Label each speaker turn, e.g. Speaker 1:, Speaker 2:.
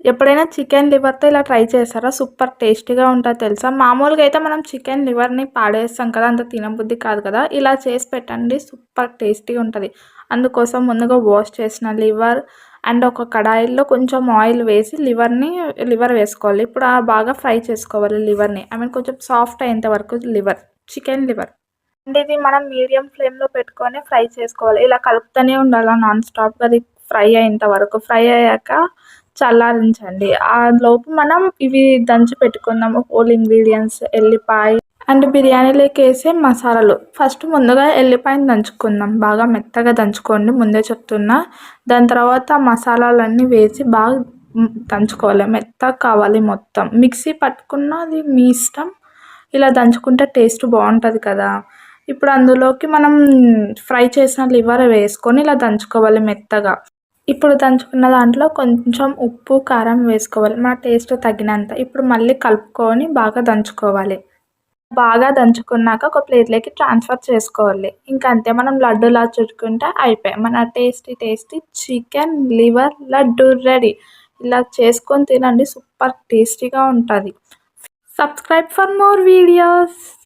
Speaker 1: ఎప్పుడైనా చికెన్ లివర్‌తో ఇలా ట్రై చేశారా? సూపర్ టేస్టీగా ఉంటది తెలుసా? మామూలుగా అయితే మనం చికెన్ లివర్‌ని పాడేస్తాం కదా! అంత తినబుద్ధి కాదు కదా! ఇలా చేసి పెట్టండి సూపర్ టేస్టీగా ఉంటది. అందుకోసం ముందుగా వాష్ చేసిన లివర్ అండ్ ఒక కడాయిలో కొంచెం ఆయిల్ వేసి లివర్ వేసుకోవాలి. ఇప్పుడు బాగా ఫ్రై చేసుకోవాలి లివర్‌ని. ఐ మీన్ కొంచెం సాఫ్ట్ అయ్యేంత వరకు చికెన్ లివర్. అండ్ ఇది మనం మీడియం ఫ్లేమ్‌లో పెట్టుకొని ఫ్రై చేసుకోవాలి. ఇలా కలుపుతూనే ఉండాలా నాన్ స్టాప్‌గా అది ఫ్రై అయ్యేంత వరకు. ఫ్రై అయ్యాక చల్లారించండి. లోపు మనం ఇవి దంచి పెట్టుకుందాము హోల్ ఇంగ్రీడియెంట్స్ ఎల్లిపాయ అండ్ బిర్యానీలోకేసే మసాలాలు. ఫస్ట్ ముందుగా ఎల్లిపాయని దంచుకుందాం. బాగా మెత్తగా దంచుకోండి ముందే చెప్తున్నా. దాని తర్వాత మసాలాలన్నీ వేసి బాగా దంచుకోవాలి. మెత్తగా కావాలి మొత్తం. మిక్సీ పట్టుకున్న అది మీ ఇష్టం. ఇలా దంచుకుంటే టేస్ట్ బావుంటది కదా! ఇప్పుడు అందులోకి మనం ఫ్రై చేసిన లివర్ వేసుకొని ఇలా దంచుకోవాలి మెత్తగా. ఇప్పుడు దంచుకున్న దాంట్లో కొంచెం ఉప్పు, కారం వేసుకోవాలి. మన టేస్ట్ తగినంత. ఇప్పుడు మళ్ళీ కలుపుకొని బాగా దంచుకోవాలి. బాగా దంచుకున్నాక ఒక ప్లేట్‌లోకి ట్రాన్స్‌ఫర్ చేసుకోవాలి. ఇంక అంతే మనం లడ్డూలా చుట్టుకుంటే అయిపాయే. మన tasty chicken liver laddu ready. ఇలా చేసుకొని తినండి సూపర్ టేస్టీగా ఉంటది. Subscribe for more videos.